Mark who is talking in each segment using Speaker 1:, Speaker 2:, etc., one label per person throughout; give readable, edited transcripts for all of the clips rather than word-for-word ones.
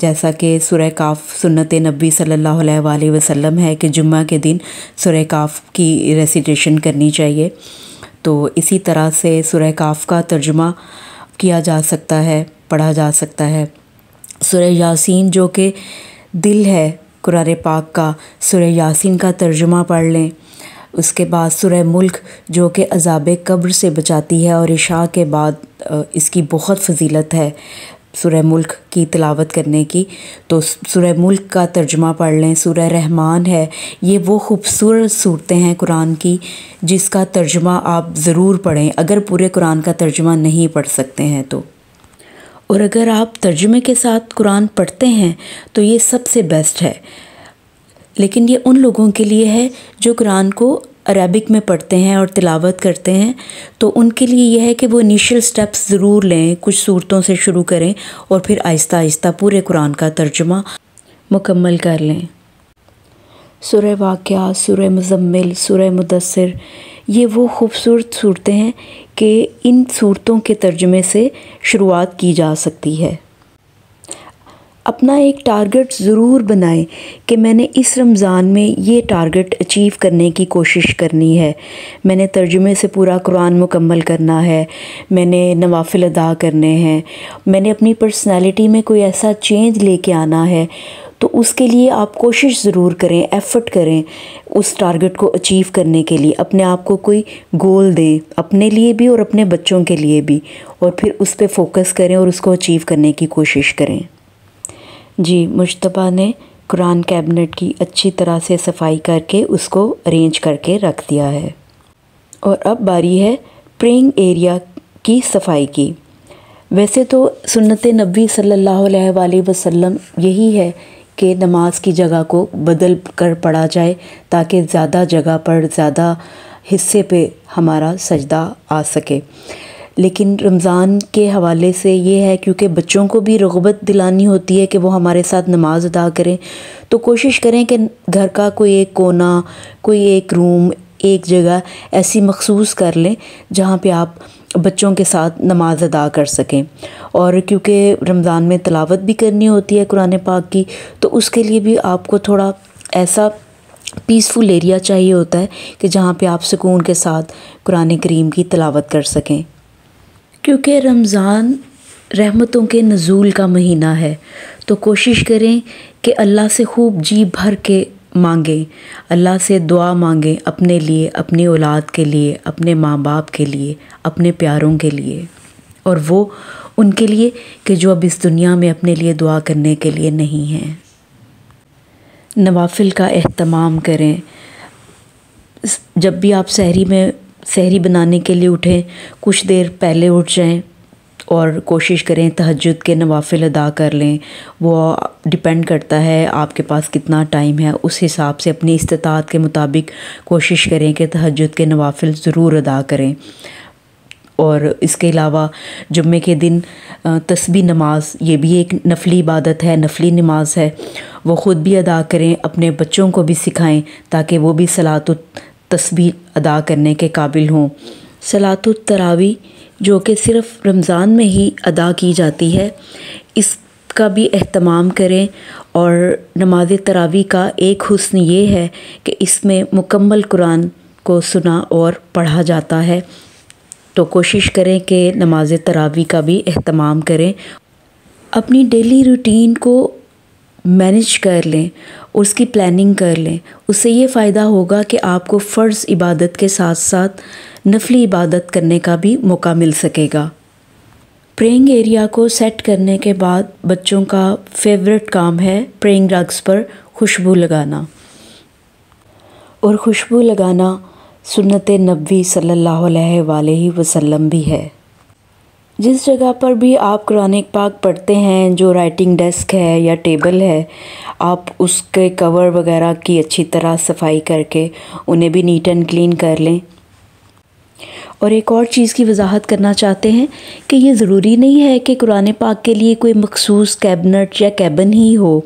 Speaker 1: جیسا کہ سورہ کاف سنت نبی صلی اللہ علیہ وسلم ہے کہ جمعہ کے دن سورہ کاف کی ریسیٹیشن کرنی چاہیے، تو اسی طرح سے سورہ کاف کا ترجمہ کیا جا سکتا ہے، پڑھا جا سکتا ہے۔ سورہ یاسین جو کہ دل ہے قرآن پاک کا، سورہ یاسین کا ترجمہ پڑھ لیں۔ اس کے بعد سورہ ملک جو کہ عذاب قبر سے بچاتی ہے، اور عشاء کے بعد اس کی بہت فضیلت ہے سورہ ملک کی تلاوت کرنے کی، تو سورہ ملک کا ترجمہ پڑھ لیں۔ سورہ رحمان ہے، یہ وہ خوبصورت صورتیں ہیں قرآن کی جس کا ترجمہ آپ ضرور پڑھیں اگر پورے قرآن کا ترجمہ نہیں پڑھ سکتے ہیں تو، اور اگر آپ ترجمے کے ساتھ قرآن پڑھتے ہیں تو یہ سب سے بیسٹ ہے۔ لیکن یہ ان لوگوں کے لیے ہے جو قرآن کو عربک میں پڑھتے ہیں اور تلاوت کرتے ہیں، تو ان کے لیے یہ ہے کہ وہ انیشیل سٹیپس ضرور لیں، کچھ صورتوں سے شروع کریں اور پھر آہستہ آہستہ پورے قرآن کا ترجمہ مکمل کر لیں۔ سورہ واقعہ، سورہ مزمل، سورہ مدثر، یہ وہ خوبصورت صورتیں ہیں کہ ان صورتوں کے ترجمے سے شروعات کی جا سکتی ہے۔ اپنا ایک ٹارگٹ ضرور بنائیں کہ میں نے اس رمضان میں یہ ٹارگٹ اچیو کرنے کی کوشش کرنی ہے، میں نے ترجمے سے پورا قرآن مکمل کرنا ہے، میں نے نوافل ادا کرنے ہیں، میں نے اپنی پرسنالٹی میں کوئی ایسا چینج لے کے آنا ہے، تو اس کے لیے آپ کوشش ضرور کریں، ایفرٹ کریں اس ٹارگٹ کو اچیو کرنے کے لیے، اپنے آپ کو کوئی گول دیں، اپنے لیے بھی اور اپنے بچوں کے لیے بھی، اور پھر اس پہ فوکس کریں اور اس کو اچیو کرنے کی کوشش کریں۔ جی، مجتبیٰ نے قرآن کیبنٹ کی اچھی طرح سے صفائی کر کے اس کو ارینج کر کے رکھ دیا ہے، اور اب باری ہے پرینگ ایریا کی صفائی کی۔ ویسے تو سنت نبی صلی اللہ علیہ وسلم یہی ہے کہ نماز کی جگہ کو بدل کر پڑھا جائے تاکہ زیادہ جگہ پر زیادہ حصے پہ ہمارا سجدہ آ سکے، لیکن رمضان کے حوالے سے یہ ہے کیونکہ بچوں کو بھی رغبت دلانی ہوتی ہے کہ وہ ہمارے ساتھ نماز ادا کریں، تو کوشش کریں کہ گھر کا کوئی ایک کونا، کوئی ایک روم، ایک جگہ ایسی مخصوص کر لیں جہاں پہ آپ بچوں کے ساتھ نماز ادا کر سکیں۔ اور کیونکہ رمضان میں تلاوت بھی کرنی ہوتی ہے قرآن پاک کی، تو اس کے لیے بھی آپ کو تھوڑا ایسا پیسفل ایریا چاہیے ہوتا ہے کہ جہاں پہ آپ سکون کے ساتھ قرآن کریم کی تلاوت کر سکیں۔ کیونکہ رمضان رحمتوں کے نزول کا مہینہ ہے، تو کوشش کریں کہ اللہ سے خوب جی بھر کے مانگیں، اللہ سے دعا مانگیں اپنے لیے، اپنی اولاد کے لیے، اپنے ماں باپ کے لیے، اپنے پیاروں کے لیے، اور وہ ان کے لیے کہ جو اب اس دنیا میں اپنے لیے دعا کرنے کے لیے نہیں ہیں۔ نوافل کا اہتمام کریں، جب بھی آپ سحری بنانے کے لیے اٹھیں کچھ دیر پہلے اٹھ جائیں اور کوشش کریں تہجد کے نوافل ادا کر لیں۔ وہ ڈیپینڈ کرتا ہے آپ کے پاس کتنا ٹائم ہے، اس حساب سے اپنی استطاعت کے مطابق کوشش کریں کہ تہجد کے نوافل ضرور ادا کریں۔ اور اس کے علاوہ جمعے کے دن تسبیح نماز، یہ بھی ایک نفلی عبادت ہے، نفلی نماز ہے، وہ خود بھی ادا کریں، اپنے بچوں کو بھی سکھائیں تاکہ وہ بھی صلاۃ التسبیح ادا کرنے کے قابل ہوں۔ صلاۃ التراویح جو کہ صرف رمضان میں ہی ادا کی جاتی ہے، اس کا بھی اہتمام کریں۔ اور نماز تراویح کا ایک حسن یہ ہے کہ اس میں مکمل قرآن کو سنا اور پڑھا جاتا ہے، تو کوشش کریں کہ نماز تراویح کا بھی اہتمام کریں۔ اپنی ڈیلی روٹین کو مینیج کر لیں اور اس کی پلاننگ کر لیں، اس سے یہ فائدہ ہوگا کہ آپ کو فرض عبادت کے ساتھ ساتھ نفلی عبادت کرنے کا بھی موقع مل سکے گا۔ پرینگ ایریا کو سیٹ کرنے کے بعد بچوں کا فیورٹ کام ہے پرینگ رگز پر خوشبو لگانا، اور خوشبو لگانا سنت نبوی صلی اللہ علیہ وآلہ وسلم بھی ہے۔ جس جگہ پر بھی آپ قرآن پاک پڑھتے ہیں، جو رائٹنگ ڈیسک ہے یا ٹیبل ہے، آپ اس کے کور وغیرہ کی اچھی طرح صفائی کر کے انہیں بھی نیٹ اینڈ کلین کر لیں۔ اور ایک اور چیز کی وضاحت کرنا چاہتے ہیں کہ یہ ضروری نہیں ہے کہ قرآن پاک کے لیے کوئی مخصوص کیبنٹ یا کیبن ہی ہو،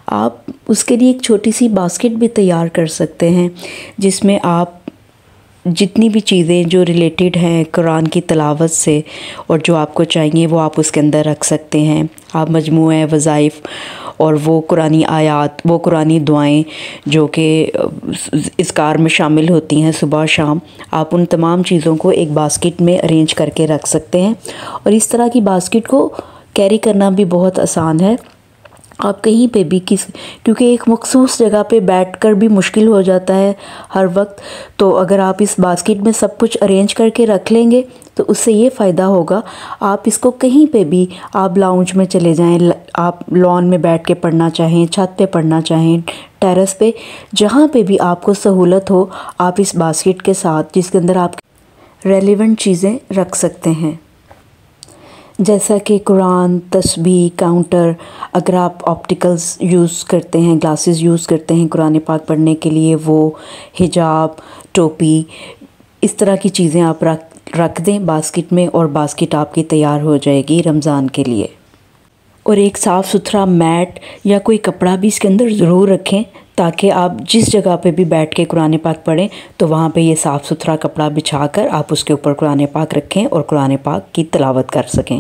Speaker 1: آپ اس کے لیے ایک چھوٹی سی باسکٹ بھی تیار کر سکتے ہیں جس میں آپ جتنی بھی چیزیں جو ریلیٹڈ ہیں قرآن کی تلاوت سے اور جو آپ کو چاہیے وہ آپ اس کے اندر رکھ سکتے ہیں۔ آپ مجموعہ وظائف اور وہ قرآنی آیات، وہ قرآنی دعائیں جو کہ اذکار میں شامل ہوتی ہیں صبح شام، آپ ان تمام چیزوں کو ایک باسکٹ میں ارینج کر کے رکھ سکتے ہیں۔ اور اس طرح کی باسکٹ کو کیری کرنا بھی بہت آسان ہے۔ آپ کہیں پہ بھی کیونکہ ایک مخصوص جگہ پہ بیٹھ کر بھی مشکل ہو جاتا ہے ہر وقت، تو اگر آپ اس باسکٹ میں سب کچھ ارینج کر کے رکھ لیں گے تو اس سے یہ فائدہ ہوگا، آپ اس کو کہیں پہ بھی، آپ لاؤنج میں چلے جائیں، آپ لان میں بیٹھ کے پڑھنا چاہیں، چھت پہ پڑھنا چاہیں، ٹیرس پہ، جہاں پہ بھی آپ کو سہولت ہو، آپ اس باسکٹ کے ساتھ جس کے اندر آپ ریلیونٹ چیزیں رکھ سکتے ہیں، جیسا کہ قرآن، تسبیح، کاؤنٹر۔ اگر آپ آپٹیکلز یوز کرتے ہیں، گلاسز یوز کرتے ہیں قرآن پاک پڑھنے کے لیے، وہ حجاب، ٹوپی، اس طرح کی چیزیں آپ رکھ دیں باسکٹ میں، اور باسکٹ آپ کی تیار ہو جائے گی رمضان کے لیے۔ اور ایک صاف ستھرا میٹ یا کوئی کپڑا بھی اس کے اندر ضرور رکھیں، تاکہ آپ جس جگہ پہ بھی بیٹھ کے قرآن پاک پڑھیں تو وہاں پہ یہ صاف ستھرا کپڑا بچھا کر آپ اس کے اوپر قرآن پاک رکھیں اور قرآن پاک کی تلاوت کر سکیں۔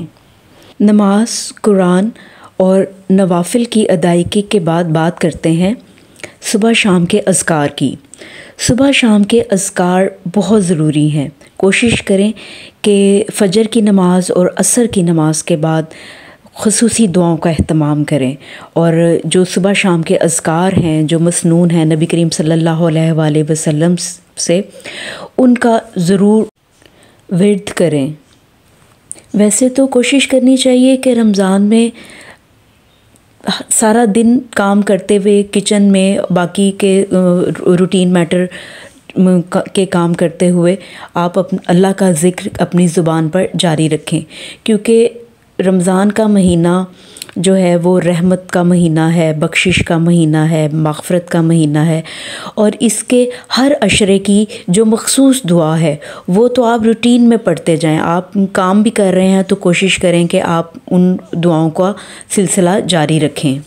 Speaker 1: نماز، قرآن اور نوافل کی ادائیگی کے بعد بات کرتے ہیں صبح شام کے اذکار کی۔ صبح شام کے اذکار بہت ضروری ہیں۔ کوشش کریں کہ فجر کی نماز اور عصر کی نماز کے بعد خصوصی دعاؤں کا اہتمام کریں، اور جو صبح شام کے اذکار ہیں جو مسنون ہیں نبی کریم صلی اللہ علیہ وآلہ وسلم سے، ان کا ضرور ورد کریں۔ ویسے تو کوشش کرنی چاہیے کہ رمضان میں سارا دن کام کرتے ہوئے، کچن میں باقی کے روٹین میٹر کے کام کرتے ہوئے آپ اللہ کا ذکر اپنی زبان پر جاری رکھیں، کیونکہ رمضان کا مہینہ جو ہے وہ رحمت کا مہینہ ہے، بخشش کا مہینہ ہے، مغفرت کا مہینہ ہے، اور اس کے ہر عشرے کی جو مخصوص دعا ہے وہ تو آپ روٹین میں پڑھتے جائیں۔ آپ کام بھی کر رہے ہیں تو کوشش کریں کہ آپ ان دعاؤں کا سلسلہ جاری رکھیں۔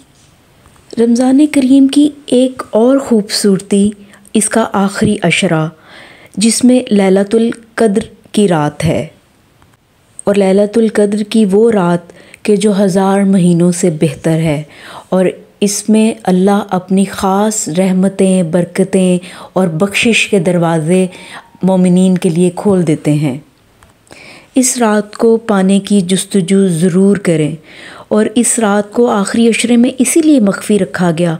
Speaker 1: رمضان کریم کی ایک اور خوبصورتی اس کا آخری عشرہ، جس میں لیلۃ القدر کی رات ہے، اور لیلۃ القدر کی وہ رات کہ جو 1000 مہینوں سے بہتر ہے، اور اس میں اللہ اپنی خاص رحمتیں، برکتیں اور بخشش کے دروازے مومنین کے لیے کھول دیتے ہیں۔ اس رات کو پانے کی جستجو ضرور کریں، اور اس رات کو آخری عشرے میں اسی لیے مخفی رکھا گیا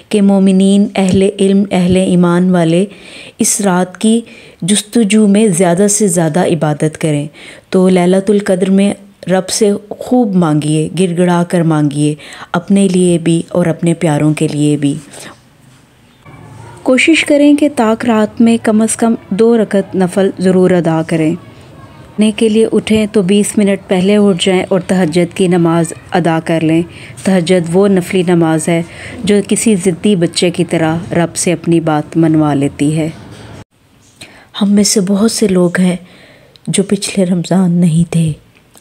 Speaker 1: کہ مومنین، اہل علم، اہل ایمان والے اس رات کی جستجو میں زیادہ سے زیادہ عبادت کریں۔ تو لیلۃ القدر میں رب سے خوب مانگیے، گڑ گڑا کر مانگیے، اپنے لیے بھی اور اپنے پیاروں کے لیے بھی۔ کوشش کریں کہ طاق رات میں کم از کم 2 رکعت نفل ضرور ادا کریں۔ پڑھنے کے لیے اٹھیں تو 20 منٹ پہلے اٹھ جائیں اور تہجد کی نماز ادا کر لیں۔ تہجد وہ نفلی نماز ہے جو کسی ضدی بچے کی طرح رب سے اپنی بات منوا لیتی ہے۔ ہم میں سے بہت سے لوگ ہیں جو پچھلے رمضان نہیں تھے،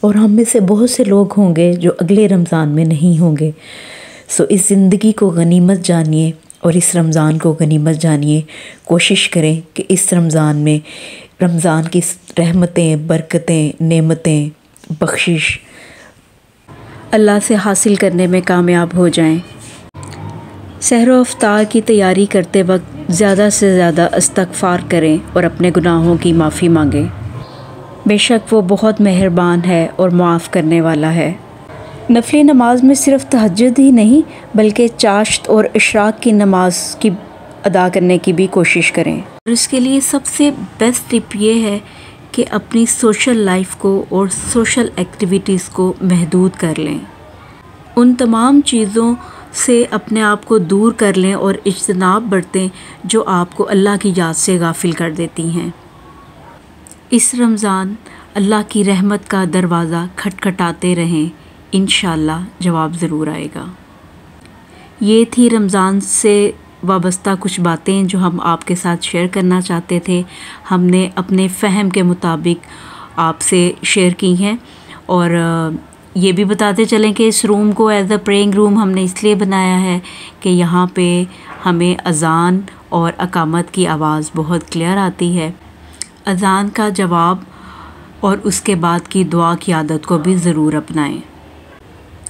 Speaker 1: اور ہم میں سے بہت سے لوگ ہوں گے جو اگلے رمضان میں نہیں ہوں گے۔ اس زندگی کو غنیمت جانیے اور اس رمضان کو غنیمت جانیے۔ کوشش کریں کہ اس رمضان میں رمضان کی رحمتیں، برکتیں، نعمتیں، بخشش اللہ سے حاصل کرنے میں کامیاب ہو جائیں۔ سحر و افطار کی تیاری کرتے وقت زیادہ سے زیادہ استغفار کریں اور اپنے گناہوں کی معافی مانگیں۔ بے شک وہ بہت مہربان ہے اور معاف کرنے والا ہے۔ نفلی نماز میں صرف تہجد ہی نہیں بلکہ چاشت اور اشراق کی نماز کی ادا کرنے کی بھی کوشش کریں۔ اور اس کے لیے سب سے بیسٹ ٹپ یہ ہے کہ اپنی سوشل لائف کو اور سوشل ایکٹیویٹیز کو محدود کر لیں۔ ان تمام چیزوں سے اپنے آپ کو دور کر لیں اور اجتناب برتیں جو آپ کو اللہ کی یاد سے غافل کر دیتی ہیں۔ اس رمضان اللہ کی رحمت کا دروازہ کھٹکھٹاتے رہیں، انشاءاللہ جواب ضرور آئے گا۔ یہ تھی رمضان سے وابستہ کچھ باتیں جو ہم آپ کے ساتھ شیئر کرنا چاہتے تھے۔ ہم نے اپنے فہم کے مطابق آپ سے شیئر کی ہیں، اور یہ بھی بتاتے چلیں کہ اس روم کو ایز اے پریئنگ روم ہم نے اس لیے بنایا ہے کہ یہاں پہ ہمیں اذان اور اقامت کی آواز بہت کلیئر آتی ہے۔ اذان کا جواب اور اس کے بعد کی دعا کی عادت کو بھی ضرور اپنائیں۔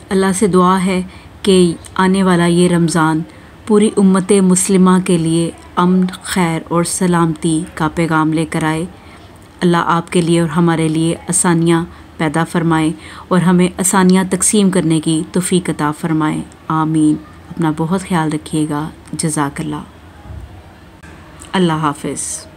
Speaker 1: اللہ سے دعا ہے کہ آنے والا یہ رمضان پوری امت مسلمہ کے لیے امن، خیر اور سلامتی کا پیغام لے کر آئے۔ اللہ آپ کے لیے اور ہمارے لیے آسانیاں پیدا فرمائے اور ہمیں آسانیاں تقسیم کرنے کی توفیق عطا فرمائے، آمین۔ اپنا بہت خیال رکھیے گا، جزاک اللہ۔ اللہ حافظ۔